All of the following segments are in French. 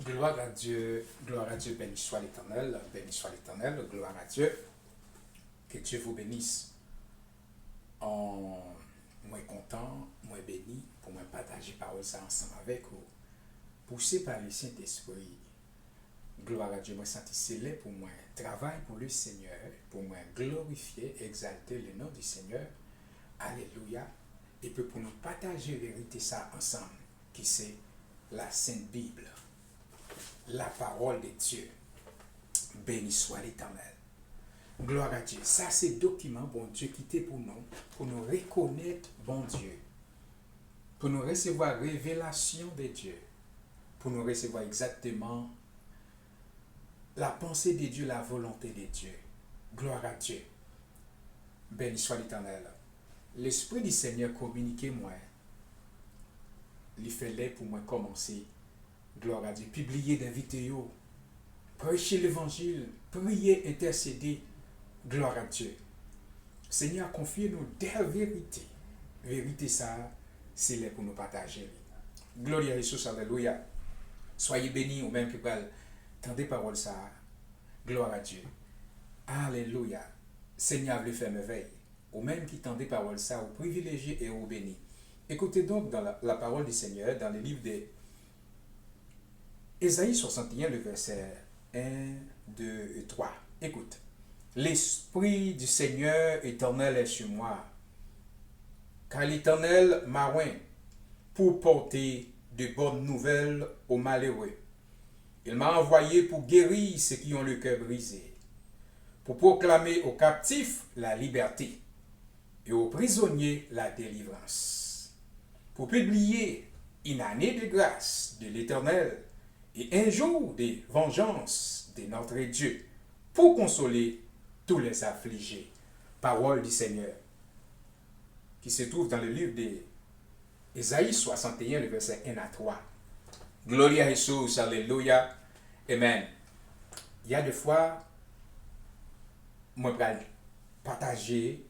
Gloire à Dieu, béni soit l'Éternel, gloire à Dieu, que Dieu vous bénisse. En moins content, moins béni, pour moi partager parole ça ensemble avec vous, poussé par le Saint-Esprit. Gloire à Dieu, moi senti pour moi, travail pour le Seigneur, pour moi glorifier, exalter le nom du Seigneur. Alléluia. Et puis pour nous partager la vérité ça ensemble, qui c'est la Sainte Bible, la parole de Dieu. Béni soit l'Éternel. Gloire à Dieu. Ça, c'est le document, bon Dieu, qui était pour nous reconnaître, bon Dieu, pour nous recevoir révélation de Dieu, pour nous recevoir exactement la pensée de Dieu, la volonté de Dieu. Gloire à Dieu. Béni soit l'Éternel. L'Esprit du Seigneur communiquait moi. Il fallait pour moi commencer. Gloire à Dieu. Publier des vidéos. Prêcher l'évangile. Prier, intercéder. Gloire à Dieu. Seigneur, confiez-nous des vérités. Vérité ça, c'est là pour nous partager. Gloire à Jésus, alléluia. Soyez bénis ou même qui parlent. Tendez parole ça. Gloire à Dieu. Alléluia. Seigneur, veut faire merveille. Ou même qui tendez parole ça, au privilégié et au béni. Écoutez donc dans la parole du Seigneur, dans le livre de Ésaïe 61, le verset 1, 2 et 3. Écoute. L'Esprit du Seigneur éternel est sur moi, car l'Éternel m'a oint pour porter de bonnes nouvelles aux malheureux. Il m'a envoyé pour guérir ceux qui ont le cœur brisé, pour proclamer aux captifs la liberté et aux prisonniers la délivrance, pour publier une année de grâce de l'Éternel et un jour de vengeance de notre Dieu, pour consoler tous les affligés. Parole du Seigneur, qui se trouve dans le livre d'Ésaïe 61, le verset 1 à 3. Gloria à Jésus, alléluia, amen. Il y a des fois, moi, je vais partager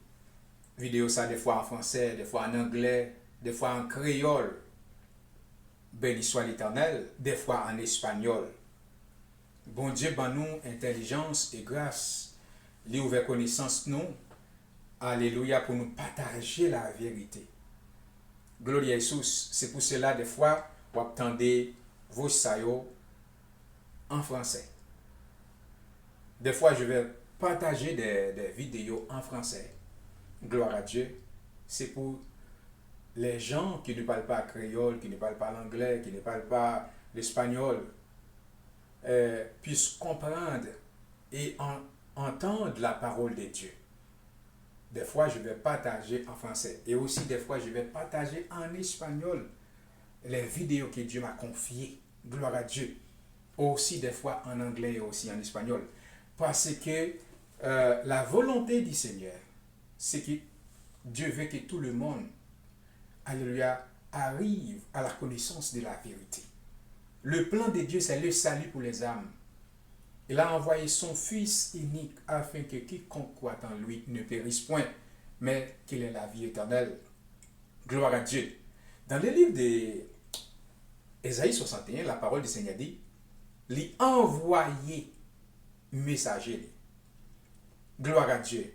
vidéo ça, des fois en français, des fois en anglais, des fois en créole. Béni soit l'Éternel, des fois en espagnol. Bon Dieu, ben nous, intelligence et grâce. Les ouvert connaissance nous, alléluia, pour nous partager la vérité. Gloria à Jésus. C'est pour cela, des fois, vous attendez vos saillots en français. Des fois, je vais partager des vidéos en français. Gloire à Dieu. C'est pour les gens qui ne parlent pas créole, qui ne parlent pas l'anglais, qui ne parlent pas l'espagnol, puissent comprendre et entendre la parole de Dieu. Des fois, je vais partager en français. Et aussi, des fois, je vais partager en espagnol les vidéos que Dieu m'a confiées. Gloire à Dieu. Aussi, des fois, en anglais et aussi en espagnol. Parce que la volonté du Seigneur, c'est que Dieu veut que tout le monde, alléluia, arrive à la connaissance de la vérité. Le plan de Dieu, c'est le salut pour les âmes. Il a envoyé son Fils unique afin que quiconque croit en lui ne périsse point, mais qu'il ait la vie éternelle. Gloire à Dieu. Dans le livre d'Ésaïe 61, la parole du Seigneur dit, l'y envoyé messager. Gloire à Dieu.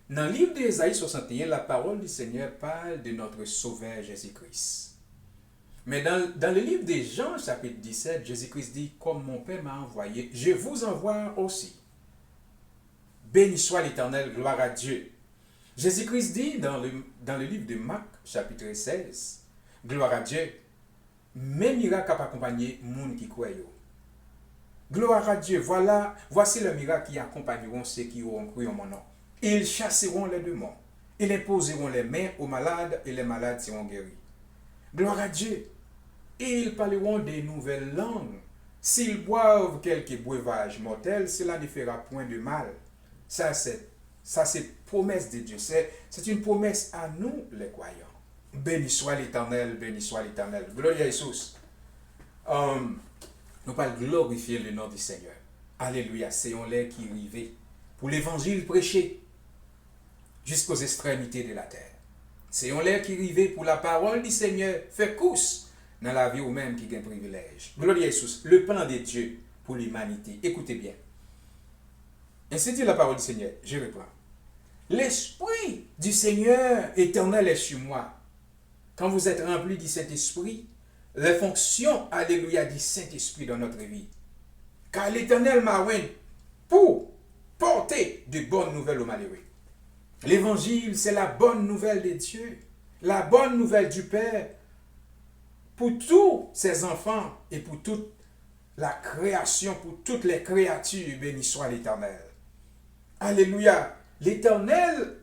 Dans le livre d'Ésaïe 61, la parole du Seigneur parle de notre Sauveur Jésus-Christ. Mais dans le livre de Jean, chapitre 17, Jésus-Christ dit, comme mon Père m'a envoyé, je vous envoie aussi. Béni soit l'Éternel, gloire à Dieu. Jésus-Christ dit dans le livre de Marc, chapitre 16, gloire à Dieu, mes miracles accompagner les gens qui croient. Gloire à Dieu, voici le miracle qui accompagneront ceux qui auront cru en mon nom. Ils chasseront les démons, ils imposeront les mains aux malades et les malades seront guéris. Gloire à Dieu. Et ils parleront des nouvelles langues. S'ils boivent quelques breuvages mortels, cela ne fera point de mal. Ça, c'est promesse de Dieu. C'est une promesse à nous, les croyants. Béni soit l'Éternel, béni soit l'Éternel. Gloria à Jésus. Nous parlons glorifier le nom du Seigneur. Alléluia. C'est on l'air qui arrive pour l'évangile prêché jusqu'aux extrémités de la terre. C'est on l'air qui arrive pour la parole du Seigneur. Fait course dans la vie ou même qui a un privilège. Gloire à Jésus. Le plan de Dieu pour l'humanité. Écoutez bien. Ainsi dit la parole du Seigneur. Je reprends. L'Esprit du Seigneur éternel est sur moi. Quand vous êtes rempli du Saint-Esprit, les fonctions, alléluia, du Saint-Esprit dans notre vie. Car l'Éternel m'a oint pour porter de bonnes nouvelles aux malheureux. L'Évangile, c'est la bonne nouvelle de Dieu, la bonne nouvelle du Père pour tous ses enfants et pour toute la création, pour toutes les créatures, béni soit l'Éternel. Alléluia. L'Éternel,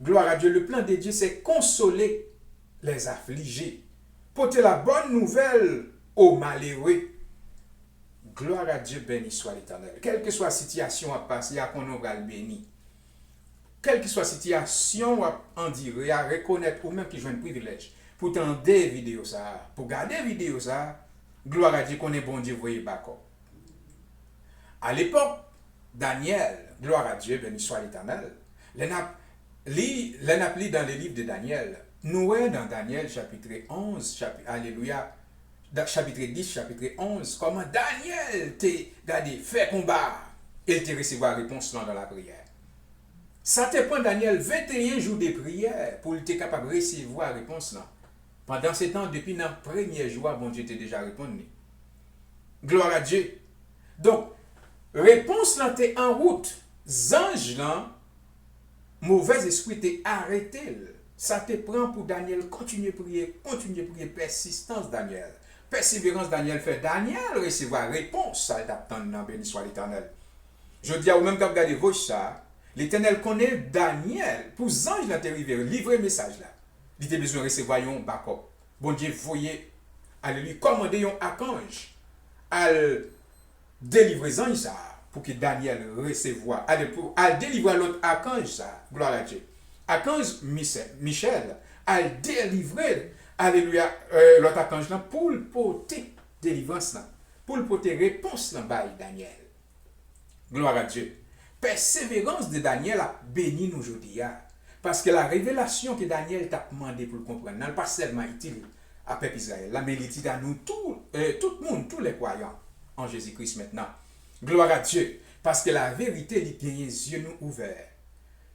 gloire à Dieu, le plan de Dieu, c'est consoler les affligés, porter la bonne nouvelle aux malheureux. Gloire à Dieu, béni soit l'Éternel. Quelle que soit la situation à passer, à qu'on aura le béni. Quelle que soit la situation à dire, à reconnaître, ou même qui joue un privilège, pour tendre des vidéos ça, pour garder des vidéos ça, gloire à Dieu qu'on est bon Dieu, voyez d'accord. À l'époque, Daniel, gloire à Dieu, béni soit l'Éternel, les naplis dans les livres de Daniel, nous dans Daniel chapitre 11, alléluia, chapitre 10, chapitre 11, comment Daniel t'a fait combat et t'a reçu la réponse dans la prière. Ça te prend Daniel 21 jours de prière pour être capable de recevoir la réponse là. Pendant ce temps, depuis le premier jour, bon Dieu t'a déjà répondu. Gloire à Dieu. Donc, réponse là t'es en route. Ange là, mauvais esprit t'es arrêté. Ça te prend pour Daniel continuer à prier, persistance Daniel. Persévérance Daniel fait. Daniel recevoir réponse, ça t'attend dans béni soit l'Éternel. Je dis à vous même quand vous regardez vos ça, l'Éternel connaît Daniel. Pour ange là t'arriver, livrer message là. Il a besoin de recevoir un backup. Bon Dieu, voyez, allez lui commander un archange à délivrer ange ça pour que Daniel recevoir. Allez pour délivrer l'autre archange ça. Gloire à Dieu. Archange Michel a délivré, alléluia, l'autre archange là pour le porter délivrance là, pour le porter réponse là by Daniel. Gloire à Dieu. Persévérance de Daniel a béni nous aujourd'hui. Parce que la révélation que Daniel t'a demandé pour le comprendre, n'est pas seulement utile à peuple Israël, mais il est à nous tout le monde, tous les croyants en Jésus-Christ maintenant. Gloire à Dieu. Parce que la vérité, il tient les yeux nous ouverts.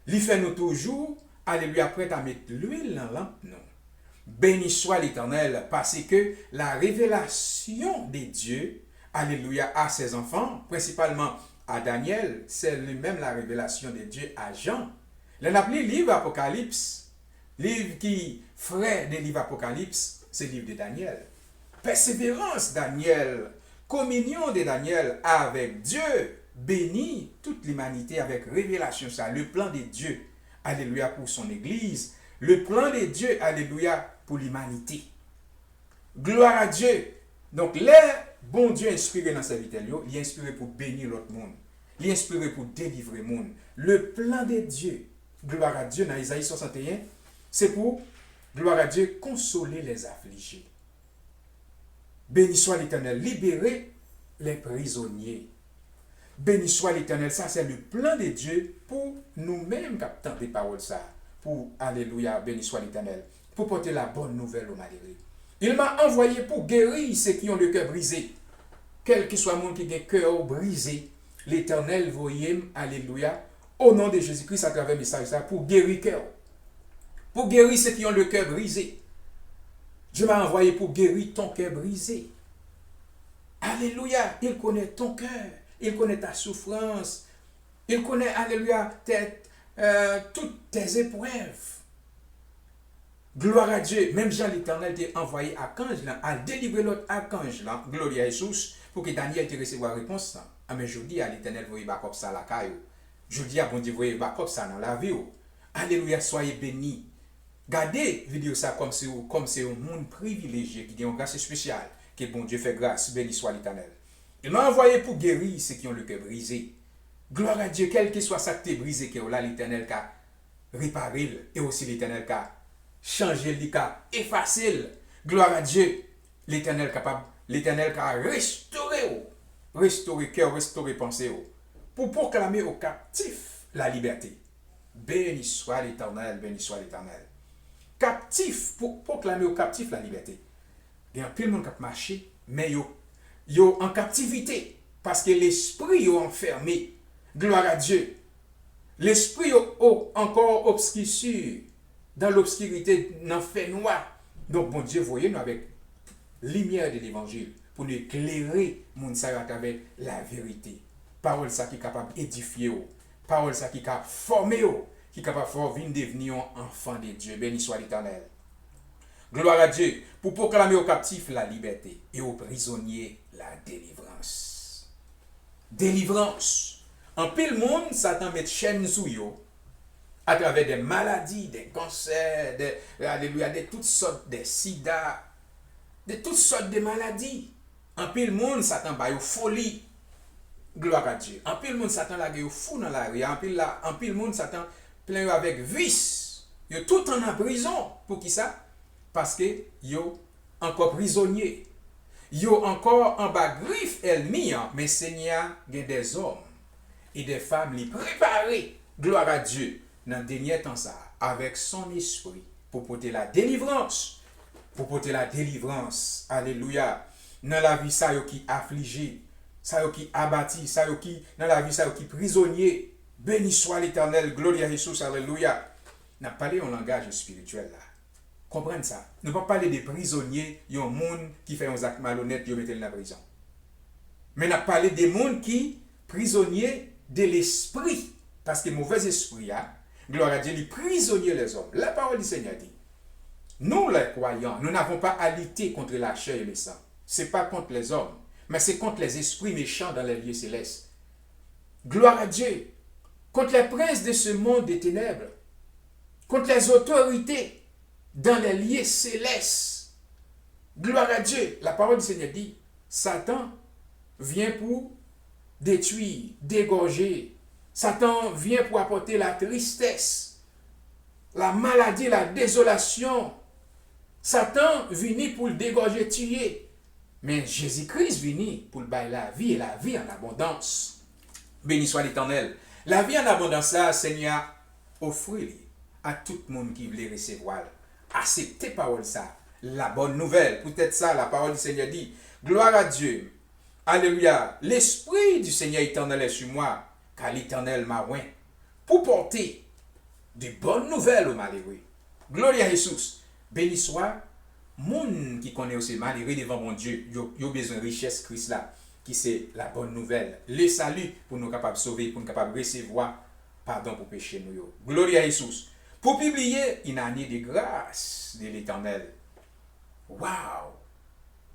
Il fait nous toujours, alléluia, prêt à mettre l'huile dans la lampe, non. Béni soit l'Éternel, parce que la révélation de Dieu, alléluia, à ses enfants, principalement à Daniel, c'est lui-même la révélation de Dieu à Jean. On appelé livre Apocalypse, livre qui ferait des livres Apocalypse, c'est le livre de Daniel. Persévérance Daniel, communion de Daniel avec Dieu, bénit toute l'humanité avec révélation, ça, le plan de Dieu, alléluia, pour son Église, le plan de Dieu, alléluia, pour l'humanité. Gloire à Dieu. Donc, les bon Dieu inspiré dans sa vie, il est inspiré pour bénir l'autre monde, il est inspiré pour délivrer le monde. Le plan de Dieu, gloire à Dieu, dans Isaïe 61, c'est pour, gloire à Dieu, consoler les affligés. Béni soit l'Éternel, libérer les prisonniers. Béni soit l'Éternel, ça c'est le plan de Dieu pour nous-mêmes captant des paroles ça. Pour, alléluia, béni soit l'Éternel, pour porter la bonne nouvelle aux malheureux. Il m'a envoyé pour guérir ceux qui ont le cœur brisé. Quel que soit le monde qui a le cœur brisé, l'Éternel voyait, alléluia, au nom de Jésus-Christ à travers le message ça, pour guérir le cœur. Pour guérir ceux qui ont le cœur brisé. Je m'ai envoyé pour guérir ton cœur brisé. Alléluia, il connaît ton cœur. Il connaît ta souffrance. Il connaît, alléluia, toutes tes épreuves. Gloire à Dieu. Même Jean l'Éternel t'a envoyé archange là, à délivrer l'autre archange là, gloire à Jésus, pour que Daniel te reçoive la réponse là. Ah, mais je dis à l'Éternel, voyez pas comme ça la caille. Je dis à bon Dieu, voyez pas comme ça dans la vie. Alléluia, soyez bénis. Gardez vidéo ça comme c'est un monde privilégié qui a une grâce spéciale, que bon Dieu fait grâce, béni soit l'Éternel. Il m'a envoyé pour guérir ceux qui ont le cœur brisé. Gloire à Dieu, quel que soit ça qui est brisé, que là l'Éternel qui a réparé, et aussi l'Éternel qui a changé, qui a effacé. Gloire à Dieu, l'Éternel capable, l'Éternel qui a restauré cœur, restauré pensée, pour proclamer aux captifs la liberté. Béni soit l'Éternel, béni soit l'Éternel. Captif, pour proclamer aux captifs la liberté. Il y a un peu de monde qui a marché, mais yo en captivité. Parce que l'esprit est enfermé. Gloire à Dieu. L'esprit est encore obscur. Dans l'obscurité, dans le fait noir. Donc, bon Dieu, voyez, nous avec lumière de l'évangile pour nous éclairer mon à travers la vérité. Parole ça qui est capable d'édifier. Parole ça qui est capable de former. Qui est capable de devenir un enfant de Dieu. Béni soit l'Éternel. Gloire à Dieu. Pour proclamer aux captifs la liberté et aux prisonniers la délivrance. Délivrance. En pile monde, Satan met chaîne sous yo à travers des maladies, des cancers, de toutes sortes de sida, de toutes sortes de maladies. En pile monde, Satan ba yo folie. Gloire à Dieu. En pile monde, Satan la yo fou dans la rue. En pile monde, Satan plein avec vice. Yo tout en prison. Pour qui ça? Parce que yo encore prisonnier. Yo encore en bas griffe ennemi, mais Seigneur gen des hommes et des femmes li préparés, gloire à Dieu, dans le dernier temps ça, avec son esprit, pour porter la délivrance. Pour porter la délivrance. Alléluia. Dans la vie, ça yo qui affligé, ça yo qui abattu, ça yo qui, dans la vie, ça yo qui prisonnier. Béni soit l'Éternel, gloire à Jésus, alléluia. N'a parlé en langage spirituel là. Comprenez ça. Ne pas parler des prisonniers, il y a un monde qui fait un acte malhonnête, il met dans la prison. Mais n'a parlé des mondes qui prisonniers de l'esprit. Parce que mauvais esprit, gloire à Dieu, les prisonniers les hommes. La parole du Seigneur dit, nous les croyants, nous n'avons pas à lutter contre la chair et le sang. Ce n'est pas contre les hommes, mais c'est contre les esprits méchants dans les lieux célestes. Gloire à Dieu. Contre les princes de ce monde des ténèbres. Contre les autorités dans les lieux célestes. Gloire à Dieu. La parole du Seigneur dit, Satan vient pour détruire, dégorger. Satan vient pour apporter la tristesse, la maladie, la désolation. Satan vient pour le dégorger, tuer. Mais Jésus-Christ vient pour le bailler la vie et la vie en abondance. Béni soit l'Éternel. La vie en abondance, là, Seigneur, offre-le à tout le monde qui veut recevoir. Acceptez parole ça. La bonne nouvelle. Peut-être ça, la parole du Seigneur dit. Gloire à Dieu. Alléluia. L'Esprit du Seigneur éternel est sur moi, car l'Éternel m'a oint pour porter de bonnes nouvelles aux malheureux. Gloire à Jésus. Béni soit monde qui connaît aussi malheureux devant mon Dieu. Il a besoin de richesse Christ là, qui c'est la bonne nouvelle. Le salut pour nous capables de sauver, pour nous capables de recevoir pardon pour pécher nous. Gloire à Jésus. Pour publier une année de grâce de l'Éternel. Waouh!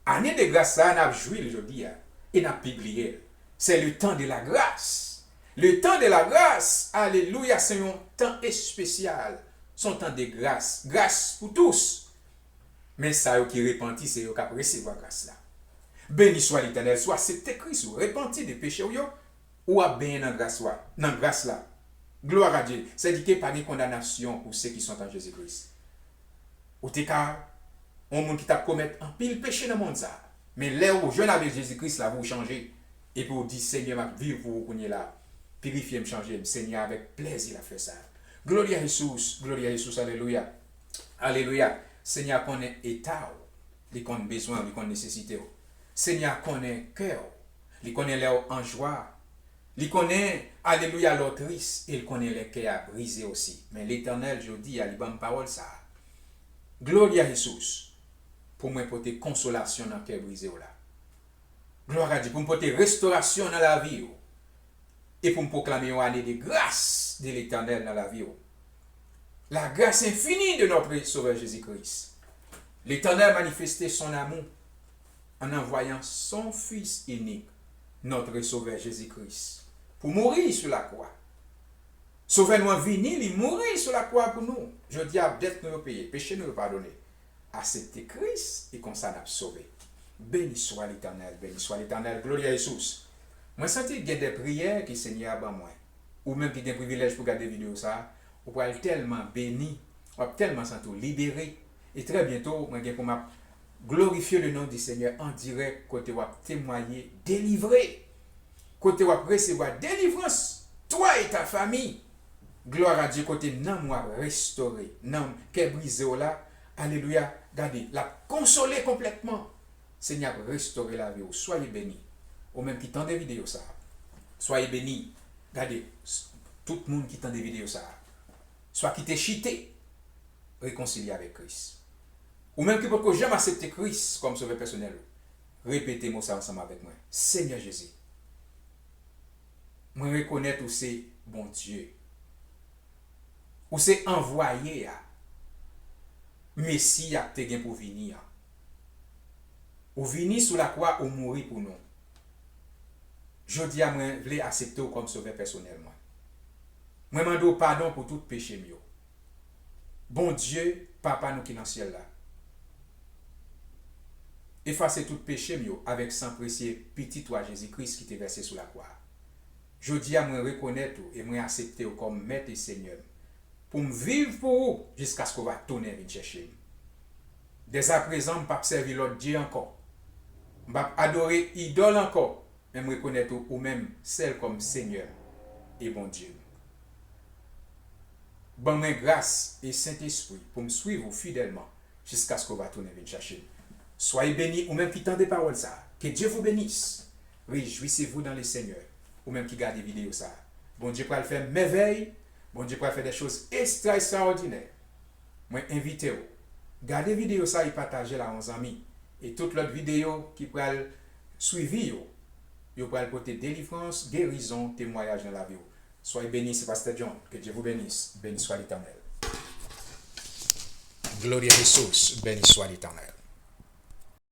Année de grâce, ça, on a joué aujourd'hui et on a publié. C'est le temps de la grâce. Le temps de la grâce, alléluia, c'est un temps spécial. Son temps de grâce. Grâce pour tous. Mais ça, qui repentit, c'est eux qui recevoir grâce là. Béni soit l'Éternel, soit c'est écrit sur repentir des péchés ou à bien dans grâce là. Gloire à Dieu. C'est dit qu'il n'y a pas de condamnation pour ceux qui sont en Jésus-Christ. Ou t'es car, on monde qui t'a commettre un pile péché dans le monde ça. Mais là où jeune avec Jésus-Christ là, vous changez. Et pour dire, Seigneur, ma vie, vous connaissez là. Purifiez, me changer. Seigneur, avec plaisir, il a fait ça. Gloire à Jésus, alléluia. Alléluia. Seigneur, connaît état, il connaît besoin, il connaît nécessité. Seigneur, connaît cœur, il connaît leur en joie. Il connaît, alléluia, leur triste, il connaît les cœurs brisés aussi. Mais l'Éternel, je dis, il a bonne parole ça. Gloire à Jésus, pour me porter consolation dans le cœur brisé là. Gloire à Dieu, pour me porter restauration dans la vie. Et pour me proclamer une année de grâce de l'Éternel dans la vie. La grâce infinie de notre Sauveur Jésus-Christ. L'Éternel manifestait son amour en envoyant son Fils unique, notre Sauveur Jésus-Christ, pour mourir sur la croix. Sauveur-nous en vini, il mourit sur la croix pour nous. Je dis à dette nous payer, péché nous pardonner. Accepter Christ et qu'on s'en a sauvé. Béni soit l'Éternel, gloire à Jésus. Moi, sens qu'il y a des prières que le Seigneur a ban moi. Ou même qu'il y a des privilèges pour regarder des vidéos ça. Ou pour être tellement béni, ou tellement sentir libéré. Et très bientôt, moi, pour m'a glorifier le nom du Seigneur en direct, côté où témoigner, délivrer. Côté où recevoir délivrance. Toi et ta famille. Gloire à Dieu, côté non moi restauré. Non, qu'est brisé là. Alléluia. Regardez, la consoler complètement. Seigneur, restaurer la vie. Soyez bénis. Ou même qui tend des vidéos ça. Soyez bénis. Regardez, tout le monde qui tend des vidéos ça. Soit qui t'est chité, réconcilié avec Christ. Ou même qui peut que jamais accepter Christ comme sauveur personnel. Répétez-moi ça ensemble avec moi. Seigneur Jésus, moi reconnais où c'est bon Dieu. Où c'est envoyé à Messie a te gen pour venir. Ou venir sous la croix ou mourir pour nous. Je dis à moi, je voulais accepter comme sauveur personnel. Moi, je demande pardon pour tout péché. Bon Dieu, Papa nous qui est dans le ciel là. Effacez tout péché avec sang précieux, petit toi Jésus-Christ qui t'est versé sous la croix. Je dis à moi reconnaître et moi accepter comme maître et Seigneur. Pour me vivre pour vous jusqu'à ce qu'on va tourner et venir chercher. Dès à présent, je ne vais pas servir l'autre Dieu encore. Je ne vais pas adorer idole encore. Mais je reconnaître ou même celle comme Seigneur et bon Dieu. Bon, moi grâce et Saint-Esprit pour me suivre fidèlement jusqu'à ce qu'on va tourner et venir chercher. Soyez bénis ou même qui tendez paroles ça. Que Dieu vous bénisse. Réjouissez-vous dans le Seigneur. Ou même qui garde des vidéos ça. Bon Dieu peut le faire merveille. Bon Dieu peut faire des choses extraordinaires. Moi invitez-vous. Gardez vidéo ça et partagez la aux amis. Et toute l'autre vidéo qui peut suivre, vous pouvez porter délivrance, guérison, témoignage dans la vie. Soyez bénis, c'est Pasteur John. Que Dieu vous bénisse. Béni soit l'Éternel. Gloire à Jésus. Béni soit l'Éternel.